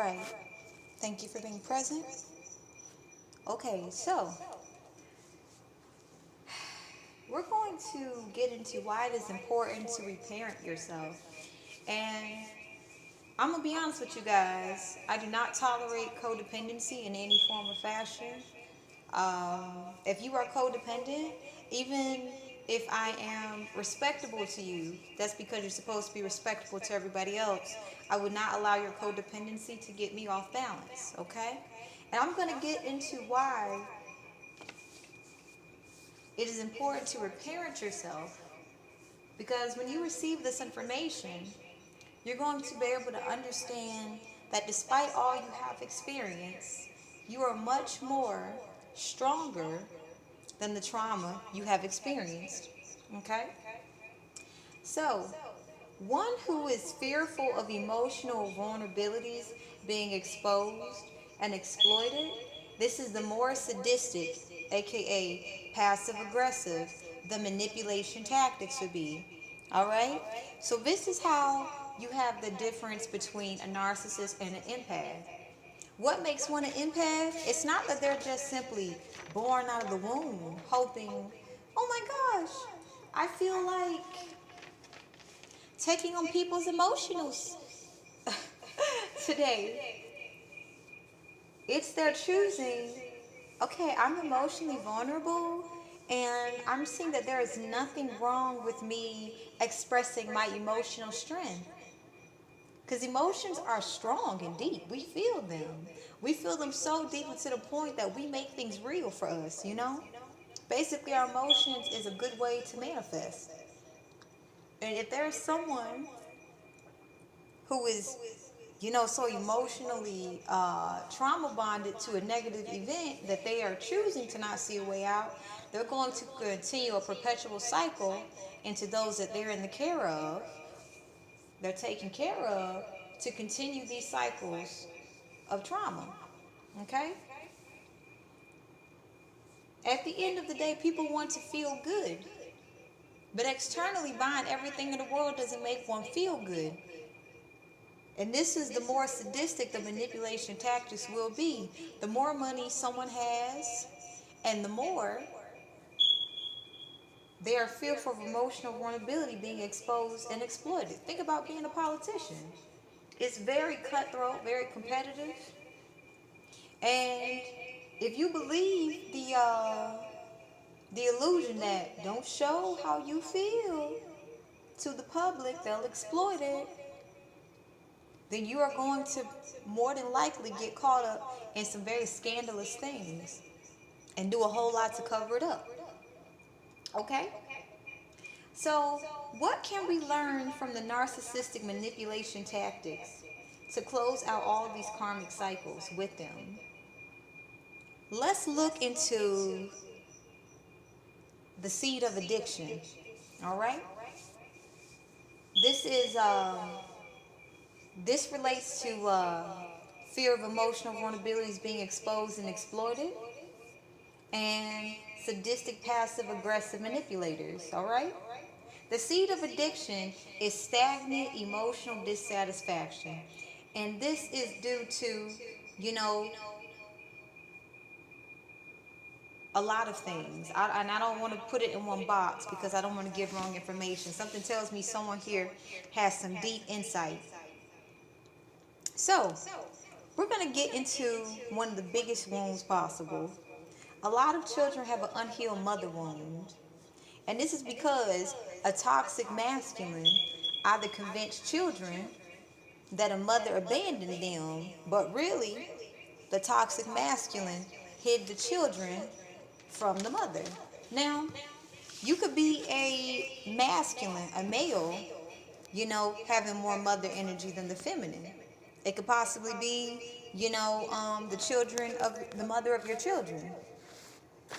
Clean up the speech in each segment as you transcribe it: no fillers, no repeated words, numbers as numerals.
right. Thank you for being present. Okay, so we're going to get into why it is important to reparent yourself. And I'm going to be honest with you guys. I do not tolerate codependency in any form or fashion. If you are codependent, even if I am respectable to you, that's because you're supposed to be respectable to everybody else. I would not allow your codependency to get me off balance, okay? And I'm going to get into why it is important to reparent yourself, because when you receive this information, you're going to be able to understand that despite all you have experienced, you are much more stronger than the trauma you have experienced. Okay? So, one who is fearful of emotional vulnerabilities being exposed and exploited, this is the more sadistic, aka passive aggressive, the manipulation tactics would be. Alright? So this is how you have the difference between a narcissist and an empath. What makes one an empath? It's not that they're just simply born out of the womb hoping, oh my gosh, I feel like taking on people's emotionals today. It's their choosing, okay, I'm emotionally vulnerable and I'm seeing that there is nothing wrong with me expressing my emotional strength. Because emotions are strong and deep. We feel them. We feel them so deeply to the point that we make things real for us, you know? Basically, our emotions is a good way to manifest. And if there's someone who is, so emotionally trauma bonded to a negative event that they are choosing to not see a way out, they're going to continue a perpetual cycle into those that they're in the care of, they're taking care of, to continue these cycles of trauma. Okay? At the end of the day, people want to feel good. But externally, buying everything in the world doesn't make one feel good. And this is the more sadistic the manipulation tactics will be. The more money someone has, and the more they are fearful of emotional vulnerability being exposed and exploited. Think about being a politician. It's very cutthroat, very competitive. And if you believe the illusion that don't show how you feel to the public, they'll exploit it, then you are going to more than likely get caught up in some very scandalous things and do a whole lot to cover it up. Okay? So, what can we learn from the narcissistic manipulation tactics to close out all of these karmic cycles with them? Let's look into the seed of addiction. All right? This is this relates to fear of emotional vulnerabilities being exposed and exploited, and sadistic passive aggressive manipulators. All right? The seed of addiction is stagnant emotional dissatisfaction. And this is due to, you know, a lot of things. And I don't want to put it in one box because I don't want to give wrong information. Something tells me someone here has some deep insight. So, we're going to get into one of the biggest wounds possible. A lot of children have an unhealed mother wound. And this is because a toxic masculine either convinced children that a mother abandoned them, but really, the toxic masculine hid the children from the mother. Now, you could be a masculine, a male, having more mother energy than the feminine. It could possibly be, the children of the mother of your children.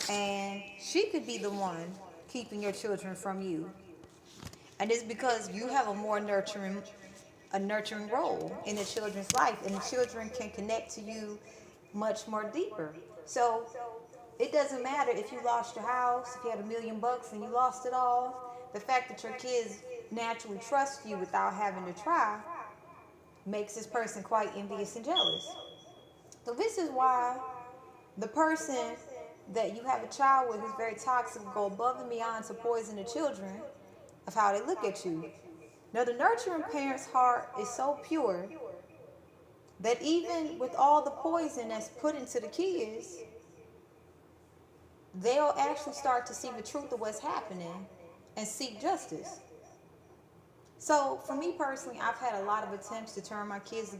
And she could be the one keeping your children from you. And it's because you have a nurturing role in the children's life, and the children can connect to you much more deeper. So it doesn't matter if you lost your house, if you had $1 million and you lost it all. The fact that your kids naturally trust you without having to try makes this person quite envious and jealous. So this is why the person that you have a child with who's very toxic will go above and beyond to poison the children of how they look at you. Now, the nurturing parent's heart is so pure that even with all the poison that's put into the kids, they'll actually start to see the truth of what's happening and seek justice. So for me personally, I've had a lot of attempts to turn my kids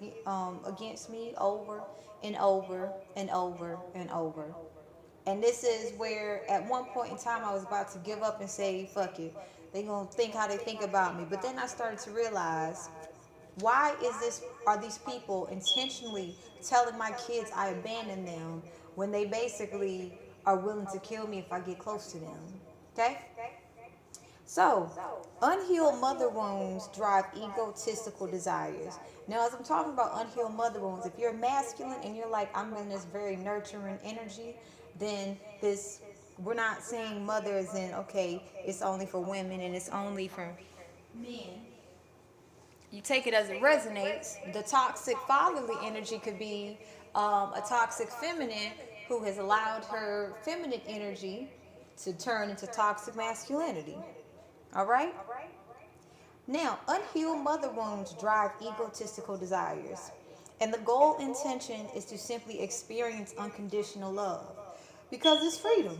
against me over and over and over and over. And this is where at one point in time I was about to give up and say, fuck it. They're going to think how they think about me. But then I started to realize, are these people intentionally telling my kids I abandon them when they basically are willing to kill me if I get close to them? Okay? So, unhealed mother wounds drive egotistical desires. Now, as I'm talking about unhealed mother wounds, if you're masculine and you're like, I'm in this very nurturing energy, then we're not saying mother as in, okay, it's only for women and it's only for men. You take it as it resonates. The toxic fatherly energy could be a toxic feminine who has allowed her feminine energy to turn into toxic masculinity. All right? Now, unhealed mother wounds drive egotistical desires. And the goal intention is to simply experience unconditional love. Because it's freedom.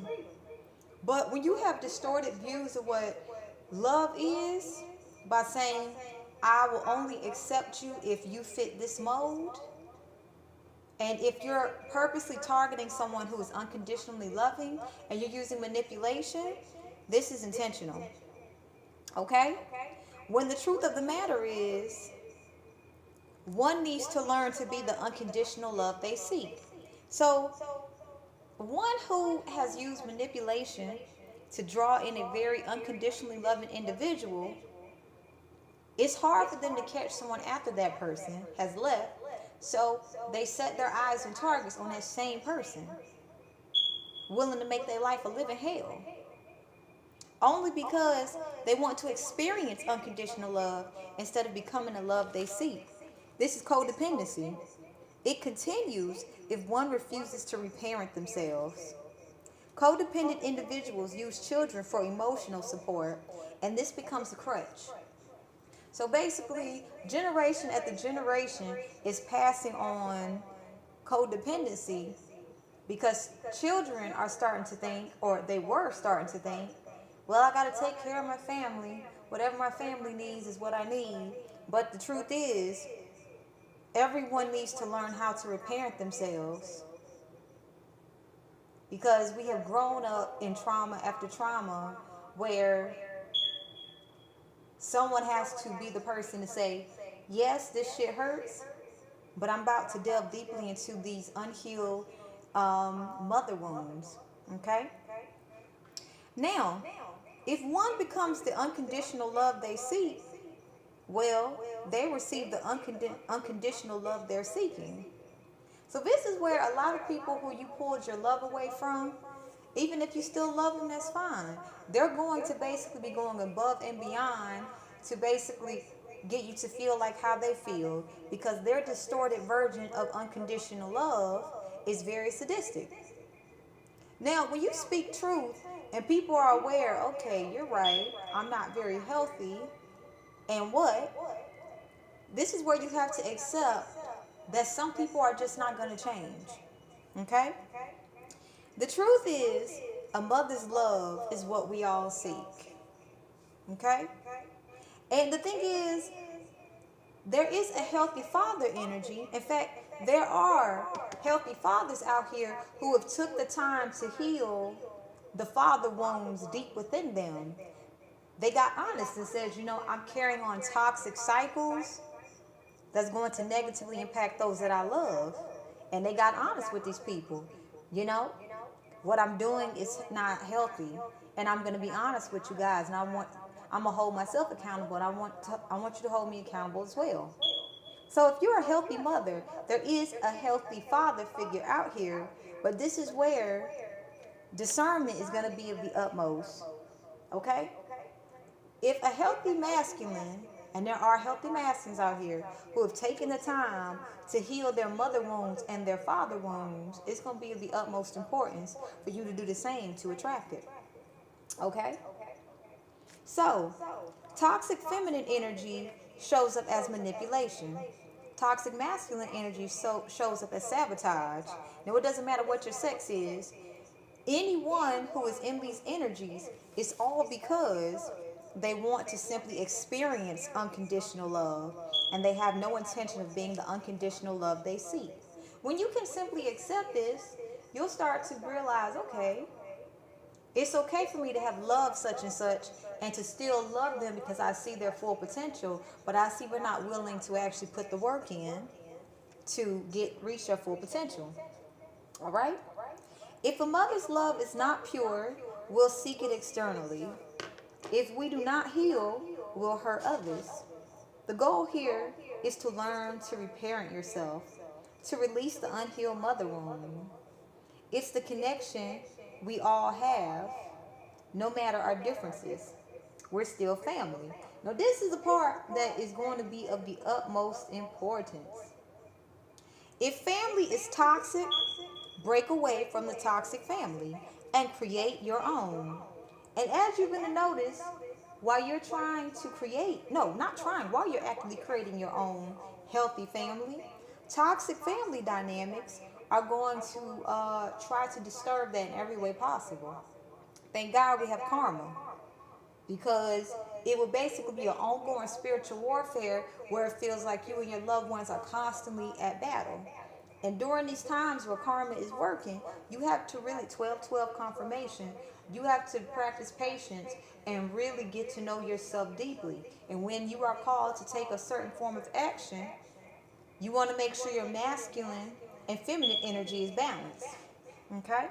But when you have distorted views of what love is, by saying, I will only accept you if you fit this mold, and if you're purposely targeting someone who is unconditionally loving and you're using manipulation, this is intentional. Okay? When the truth of the matter is, one needs to learn to be the unconditional love they seek. So, one who has used manipulation to draw in a very unconditionally loving individual, it's hard for them to catch someone after that person has left. So they set their eyes and targets on that same person, willing to make their life a living hell. Only because they want to experience unconditional love instead of becoming the love they seek. This is codependency. It continues if one refuses to reparent themselves. Codependent individuals use children for emotional support, and this becomes a crutch. So basically, generation after generation is passing on codependency because children are starting to think, or they were starting to think, well, I got to take care of my family. Whatever my family needs is what I need. But the truth is, everyone needs to learn how to reparent themselves. Because we have grown up in trauma after trauma where someone has to be the person to say, yes, this shit hurts, but I'm about to delve deeply into these unhealed mother wounds. Okay? Now, if one becomes the unconditional love they seek, well, they receive the unconditional love they're seeking. So this is where a lot of people who you pulled your love away from, even if you still love them, that's fine. They're going to basically be going above and beyond to basically get you to feel like how they feel, because their distorted version of unconditional love is very sadistic. Now, when you speak truth and people are aware, okay, you're right, I'm not very healthy, and what? This is where you have to accept that some people are just not going to change. Okay? The truth is, a mother's love is what we all seek. Okay? And the thing is, there is a healthy father energy. In fact, there are healthy fathers out here who have took the time to heal the father wounds deep within them. They got honest and said, I'm carrying on toxic cycles that's going to negatively impact those that I love. And they got honest with these people. What I'm doing is not healthy. And I'm going to be honest with you guys. And I'm going to hold myself accountable. And I want you to hold me accountable as well. So if you're a healthy mother, there is a healthy father figure out here. But this is where discernment is going to be of the utmost. Okay? If a healthy masculine And there are healthy masculines out here who have taken the time to heal their mother wounds and their father wounds. It's going to be of the utmost importance for you to do the same to attract it. Okay? So, toxic feminine energy shows up as manipulation. Toxic masculine energy shows up as sabotage. Now, it doesn't matter what your sex is. Anyone who is in these energies, it's all because they want to simply experience unconditional love, and they have no intention of being the unconditional love they seek. When you can simply accept this, you'll start to realize, okay, it's okay for me to have love such and such and to still love them because I see their full potential, but I see we're not willing to actually put the work in to reach their full potential. All right? If a mother's love is not pure, we'll seek it externally. If we do not heal, we'll hurt others. The goal here is to learn to reparent yourself, to release the unhealed mother wound. It's the connection we all have, no matter our differences. We're still family. Now, this is the part that is going to be of the utmost importance. If family is toxic, break away from the toxic family and create your own. And as you're going to notice, while you're trying to while you're actively creating your own healthy family, toxic family dynamics are going to try to disturb that in every way possible. Thank God we have karma, because it will basically be an ongoing spiritual warfare where it feels like you and your loved ones are constantly at battle. And during these times where karma is working, you have to really 12-12 confirmation. You have to practice patience and really get to know yourself deeply. And when you are called to take a certain form of action, you want to make sure your masculine and feminine energy is balanced. Okay?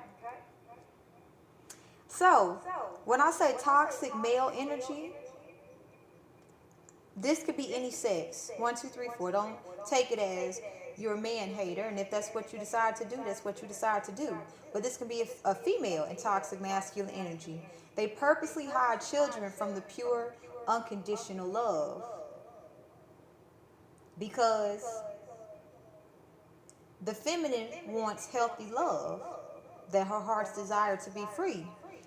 So, when I say toxic male energy, this could be any sex. 1, 2, 3, 4. Don't take it as you're a man hater, and if that's what you decide to do, that's what you decide to do. But this can be a female in toxic masculine energy. They purposely hide children from the pure, unconditional love because the feminine wants healthy love, that her heart's desire to be free.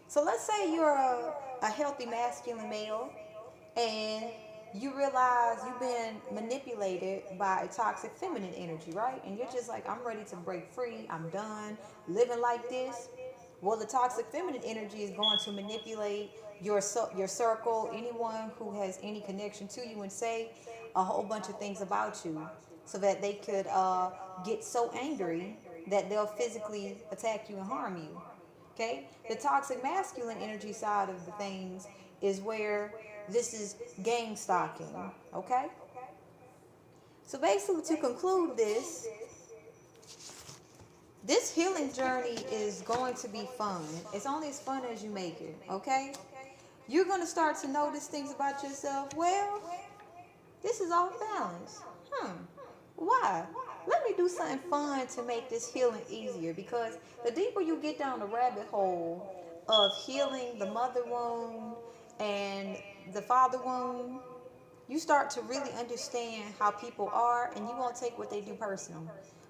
So let's say you're a healthy masculine male and you realize you've been manipulated by a toxic feminine energy, right? And you're just like, I'm ready to break free. I'm done living like this. Well, the toxic feminine energy is going to manipulate your circle, anyone who has any connection to you, and say a whole bunch of things about you so that they could get so angry that they'll physically attack you and harm you. Okay? The toxic masculine energy side of the things is where this is gang stalking. Okay? So basically, to conclude this healing journey is going to be fun. It's only as fun as you make it. Okay? You're going to start to notice things about yourself. Well, this is off balance. Why? Let me do something fun to make this healing easier, because the deeper you get down the rabbit hole of healing the mother wound and the father wound, you start to really understand how people are, and you won't take what they do personal.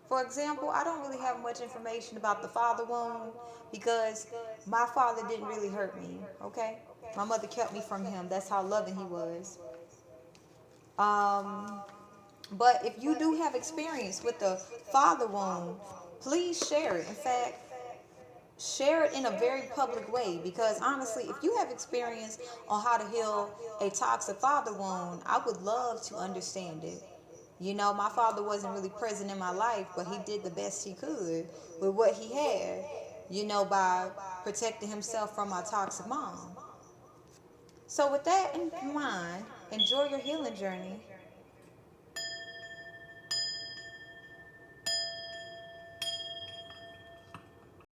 For example, I don't really have much information about the father wound because my father didn't really hurt me, okay? My mother kept me from him. That's how loving he was. But if you do have experience with the father wound, please share it. In fact, share it in a very public way, because honestly, if you have experience on how to heal a toxic father wound, I would love to understand it. You know, my father wasn't really present in my life, but he did the best he could with what he had, you know, by protecting himself from my toxic mom. So with that in mind, enjoy your healing journey.